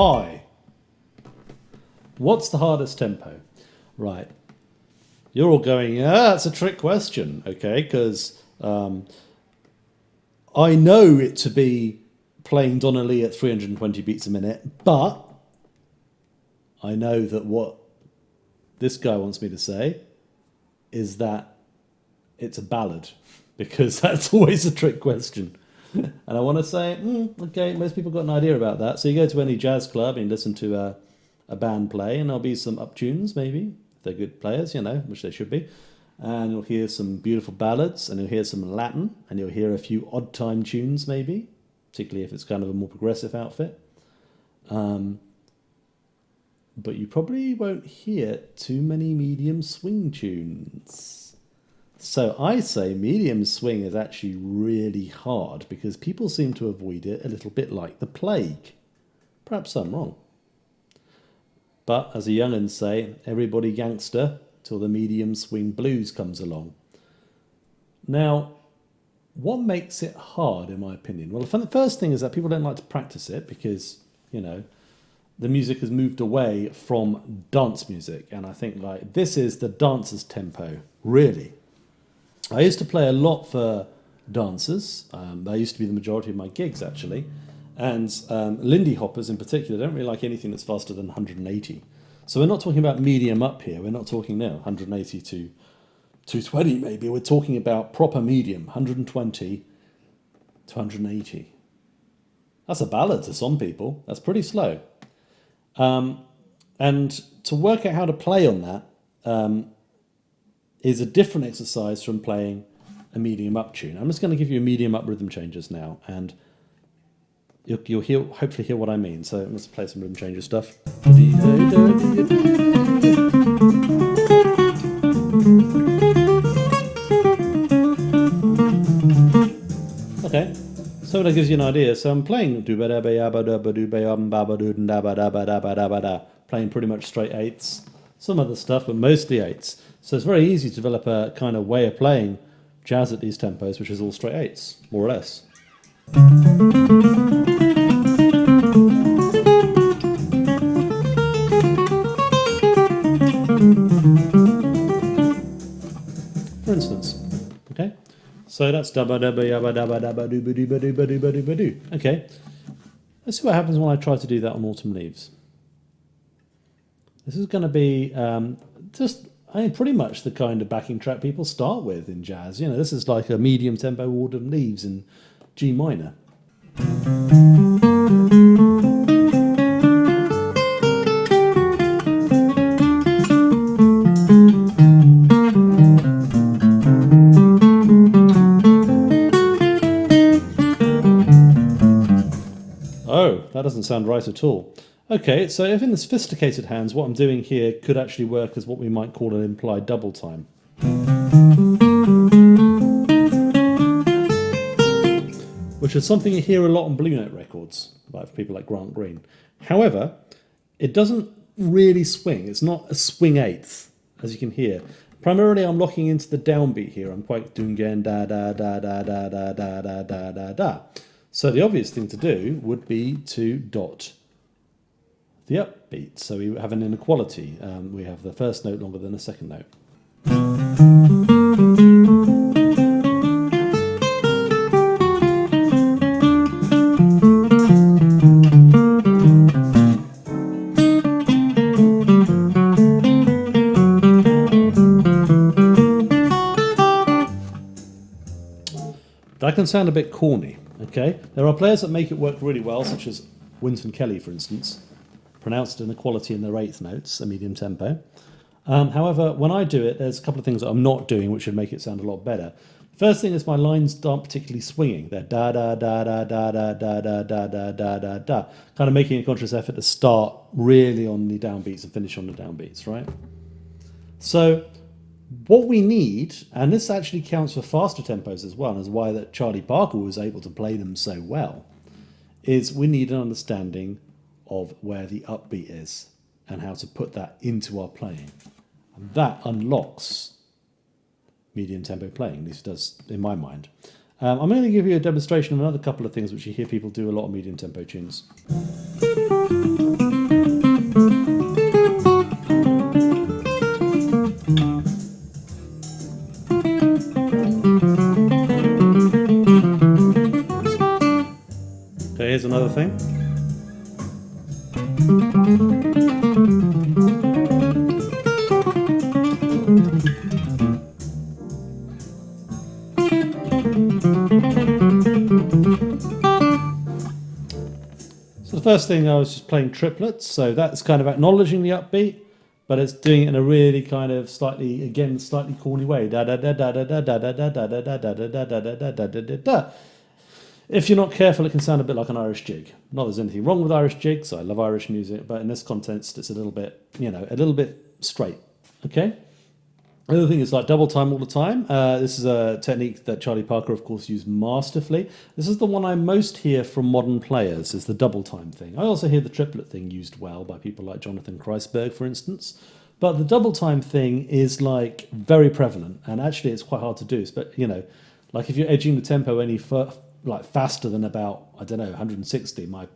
high. What's the hardest tempo? Right. You're all going, yeah, that's a trick question, okay? Because I know it to be playing Donna Lee at 320 beats a minute, but I know that what this guy wants me to say is that it's a ballad, because that's always a trick question. And I want to say, okay, most people got an idea about that. So you go to any jazz club and listen to a band play, and there'll be some up tunes, maybe, if they're good players, you know, which they should be. And you'll hear some beautiful ballads, and you'll hear some Latin, and you'll hear a few odd time tunes, maybe, particularly if it's kind of a more progressive outfit. But you probably won't hear too many medium swing tunes. So I say medium swing is actually really hard because people seem to avoid it a little bit like the plague. Perhaps I'm wrong. But as the young'uns say, everybody gangster till the medium swing blues comes along. Now, what makes it hard, in my opinion? Well, the first thing is that people don't like to practice it because, you know, the music has moved away from dance music. And I think, like, this is the dancer's tempo, really. I used to play a lot for dancers. That used to be the majority of my gigs, actually. And Lindy hoppers in particular don't really like anything that's faster than 180. So we're not talking about medium up here. We're not talking now 180 to 220 maybe. We're talking about proper medium, 120 to 180. That's a ballad to some people. That's pretty slow. And to work out how to play on that is a different exercise from playing a medium up tune. I'm just going to give you a medium up rhythm changes now, and you'll hopefully hear what I mean. So let's play some rhythm changes stuff. Okay, so that gives you an idea. So I'm playing playing pretty much straight eighths, some other stuff, but mostly eighths. So it's very easy to develop a kind of way of playing jazz at these tempos, which is all straight eighths, more or less. For instance, okay? So that's dabba dabba yabba dabba dabba dooba dooba dooba dooba dooba doo. Okay, let's see what happens when I try to do that on Autumn Leaves. This is going to be pretty much the kind of backing track people start with in jazz. You know, this is like a medium tempo Autumn Leaves in G minor. Oh, that doesn't sound right at all. Okay, so if in the sophisticated hands, what I'm doing here could actually work as what we might call an implied double time. Which is something you hear a lot on Blue Note records, like for people like Grant Green. However, it doesn't really swing. It's not a swing eighth, as you can hear. Primarily, I'm locking into the downbeat here. I'm quite doing again da da da da da da da da da da da. So the obvious thing to do would be to dot the upbeat. So we have an inequality. We have the first note longer than the second note. That can sound a bit corny, okay? There are players that make it work really well, such as Wynton Kelly, for instance. Pronounced inequality in their eighth notes, a medium tempo. However, when I do it, there's a couple of things that I'm not doing which should make it sound a lot better. First thing is my lines aren't particularly swinging. They're da da da da da da da da da da da da da, kind of making a conscious effort to start really on the downbeats and finish on the downbeats, right? So what we need, and this actually counts for faster tempos as well, and is why that Charlie Parker was able to play them so well, is we need an understanding of where the upbeat is and how to put that into our playing. And that unlocks medium tempo playing, at least it does in my mind. I'm going to give you a demonstration of another couple of things which you hear people do a lot of medium tempo tunes. here's another thing. So the first thing I was just playing triplets, so that's kind of acknowledging the upbeat, but it's doing it in a really kind of slightly corny way. Da da da da da da da da da da da da da da da da da da da. If you're not careful, it can sound a bit like an Irish jig. Not that there's anything wrong with Irish jigs. I love Irish music, but in this context, it's a little bit, a little bit straight. Okay. The other thing is like double time all the time. This is a technique that Charlie Parker, of course, used masterfully. This is the one I most hear from modern players, is the double time thing. I also hear the triplet thing used well by people like Jonathan Kreisberg, for instance. But the double time thing is like very prevalent, and actually it's quite hard to do. But like if you're edging the tempo any faster than about 160, to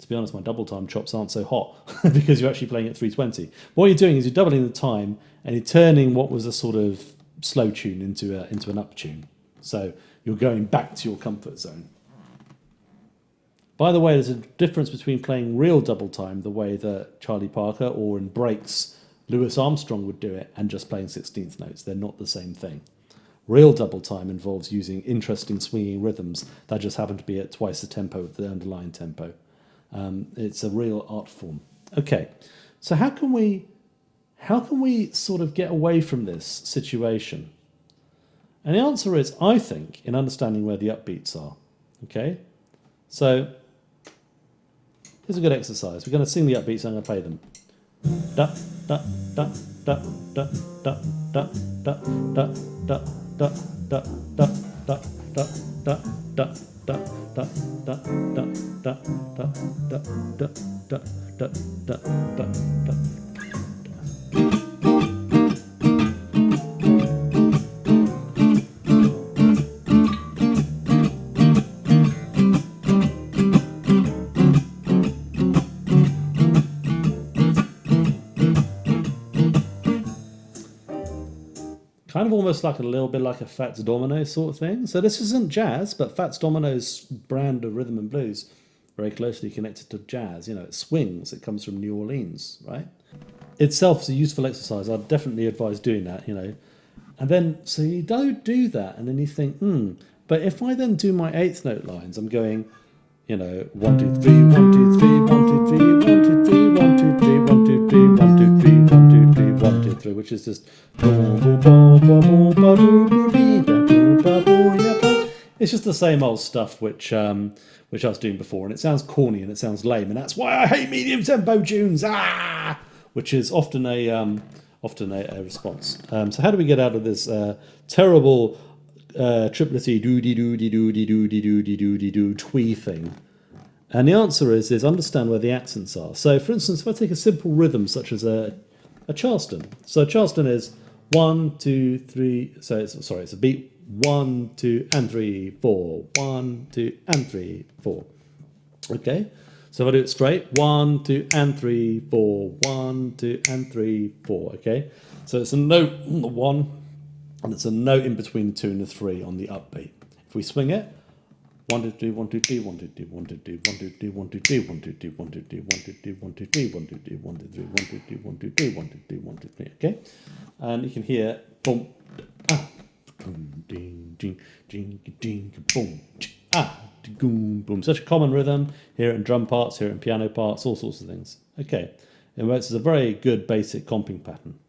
be honest, my double time chops aren't so hot because you're actually playing at 320. What you're doing is you're doubling the time and you're turning what was a sort of slow tune into an up tune. So you're going back to your comfort zone. By the way, there's a difference between playing real double time, the way that Charlie Parker or in breaks Louis Armstrong would do it, and just playing 16th notes. They're not the same thing. Real double time involves using interesting swinging rhythms that just happen to be at twice the tempo of the underlying tempo. It's a real art form. Okay, so how can we sort of get away from this situation? And the answer is, I think, in understanding where the upbeats are. Okay, so here's a good exercise. We're going to sing the upbeats and I'm going to play them. Da da da da da da da da da da da da da da da da da. Da da da da da da da da da da da da da. Kind of almost like a little bit like a Fats Domino sort of thing. So this isn't jazz, but Fats Domino's brand of rhythm and blues, very closely connected to jazz. It swings. It comes from New Orleans, right? Itself is a useful exercise. I'd definitely advise doing that, And then, so you don't do that, and then you think, but if I then do my eighth note lines, I'm going, 1, 2, 3, 1, 2, 3, 1, 2, 3, 1, 2, 3, 1, 2, 3, 1, 2, 3, 1, 2, 3, 1, 2, 3, 1, 2, 3, which is just it's just the same old stuff which I was doing before, and it sounds corny and it sounds lame, and that's why I hate medium tempo tunes. Which is often a response. So how do we get out of this terrible triplety doo-dee-doo-dee-doo-dee-doo-dee-doo-dee-doo twee thing? And the answer is understand where the accents are. So for instance, if I take a simple rhythm such as a Charleston. So Charleston is 1, 2, 3. So it's a beat 1, 2, and 3, 4. 1, 2, and 3, 4. Okay. So if I do it straight, 1, 2, and 3, 4. 1, 2, and 3, 4. Okay. So it's a note on the 1, and it's a note in between the 2 and the 3 on the upbeat. If we swing it, 1, 2, 3, 1, 2, 3, 1, 2, 3, 1, 2, 3, 1, 2, 3, 1, 2, 3, 1, 2, 3, 1, 2, 3, 1, 2, 3, 1, 2, 3, 1, 2, 3, 1, 2, 3, 1, 2, 3, 1, 2, 3, 1, 2, 3, 1, 2, 3. Okay, and you can hear boom, boom, ding, ding, ding, ding, boom, boom, boom. Such a common rhythm. Hear it in drum parts, hear it in piano parts, all sorts of things. Okay, it works as a very good basic comping pattern.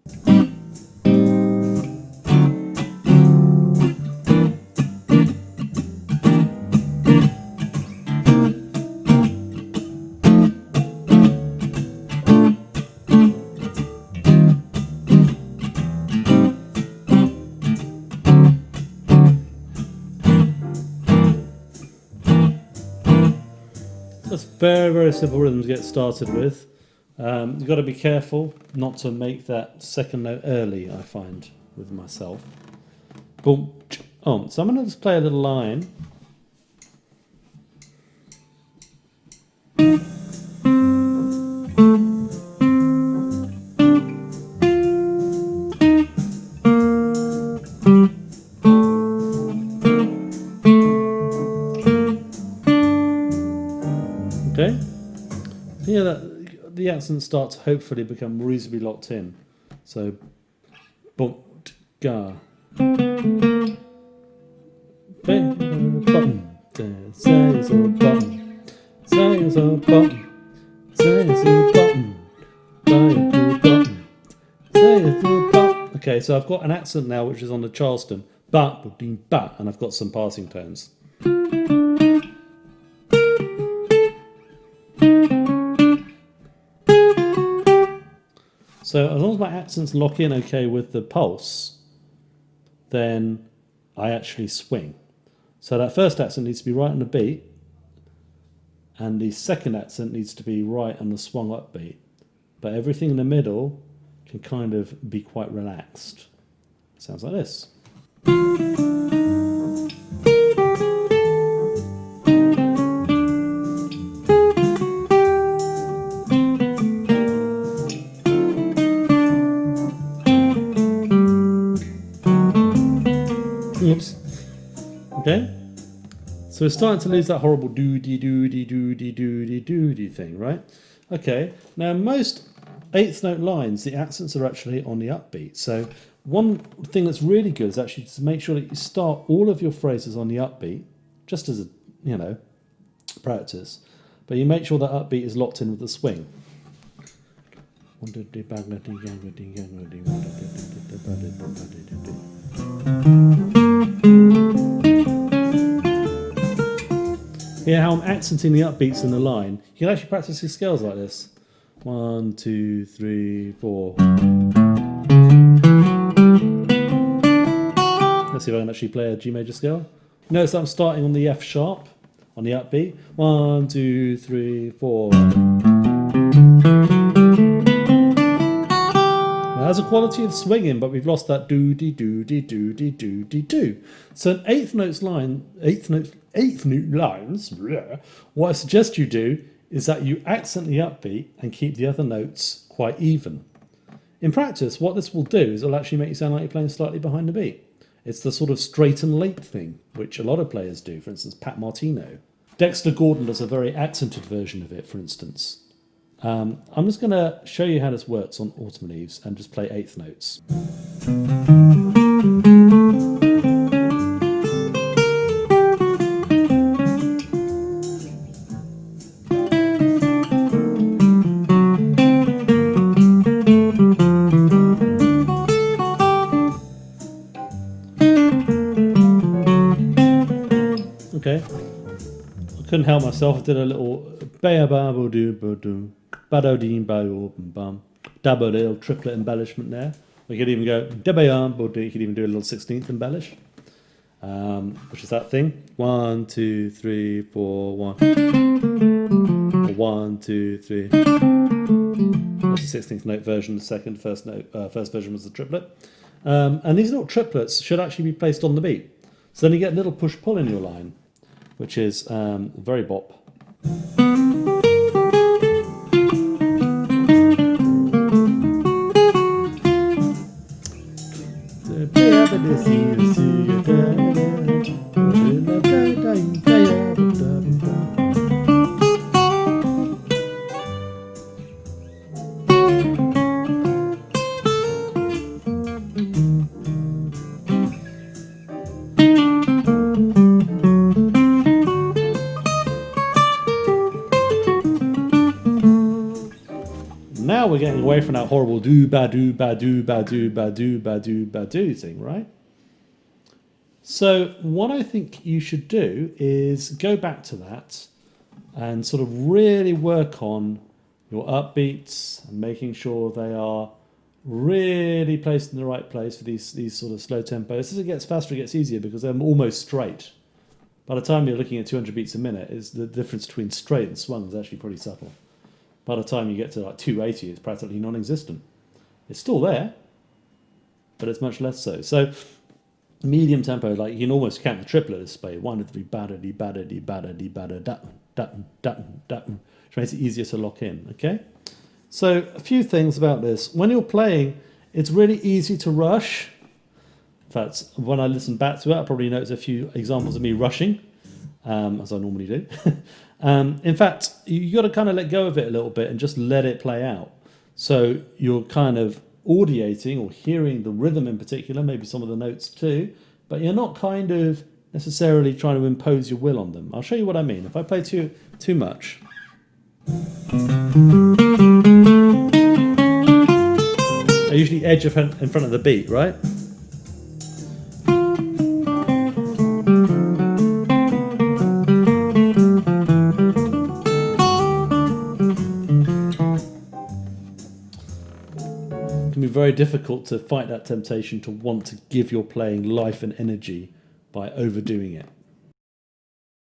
That's very, very simple rhythm to get started with. You've got to be careful not to make that second note early, I find, with myself. Boom. Oh, so I'm going to just play a little line. Okay? Yeah, the accent starts to hopefully become reasonably locked in. So, bum, ga. Button. Say so button. Say so button. Say so button. Button. Say so button. Okay, so I've got an accent now which is on the Charleston. But, and I've got some passing tones. So as long as my accents lock in okay with the pulse, then I actually swing. So that first accent needs to be right on the beat, and the second accent needs to be right on the swung upbeat. But everything in the middle can kind of be quite relaxed. Sounds like this. Oops. Okay? So we're starting to lose that horrible doo-dee thing, right? Okay, now most eighth note lines, the accents are actually on the upbeat. So one thing that's really good is actually to make sure that you start all of your phrases on the upbeat, just as a, practice. But you make sure that upbeat is locked in with the swing. Yeah, how I'm accenting the upbeats in the line. You can actually practice your scales like this. 1, 2, 3, 4. Let's see if I can actually play a G major scale. Notice that I'm starting on the F sharp on the upbeat. 1, 2, 3, 4. Has a quality of swinging, but we've lost that do-dee-do-dee-do-dee-do-dee-do. So an eighth note lines, what I suggest you do is that you accent the upbeat and keep the other notes quite even. In practice, what this will do is it'll actually make you sound like you're playing slightly behind the beat. It's the sort of straight and late thing, which a lot of players do. For instance, Pat Martino. Dexter Gordon does a very accented version of it, for instance. I'm just going to show you how this works on Autumn Leaves and just play eighth notes. Okay, I couldn't help myself. I did a little double little triplet embellishment there. We could even go you could even do a little 16th embellish, which is that thing. 1, 2, 3, 4, 1. 1, 2, 3. That's the 16th note version. The first version was the triplet. And these little triplets should actually be placed on the beat. So then you get a little push-pull in your line, which is very bop. Now we're getting away from that horrible do-ba-do-ba-do-ba-do-ba-do-ba-do-ba-do thing, right? So what I think you should do is go back to that and sort of really work on your upbeats and making sure they are really placed in the right place for these sort of slow tempos. As it gets faster, it gets easier because they're almost straight. By the time you're looking at 200 beats a minute, the difference between straight and swung is actually pretty subtle. By the time you get to like 280, it's practically non-existent. It's still there, but it's much less so. So medium tempo, like you can almost count the triplet this way. 1, 2, 3, ba-da-dee, ba-da-dee, ba-da-dee, ba-da, da-dum, which makes it easier to lock in, okay? So a few things about this. When you're playing, it's really easy to rush. In fact, when I listen back to it, I probably notice a few examples of me rushing, as I normally do. In fact, you got to kind of let go of it a little bit and just let it play out. So you're kind of audiating or hearing the rhythm in particular, maybe some of the notes too, but you're not kind of necessarily trying to impose your will on them. I'll show you what I mean. If I play too much, I usually edge in front of the beat, right? It can be very difficult to fight that temptation to want to give your playing life and energy by overdoing it.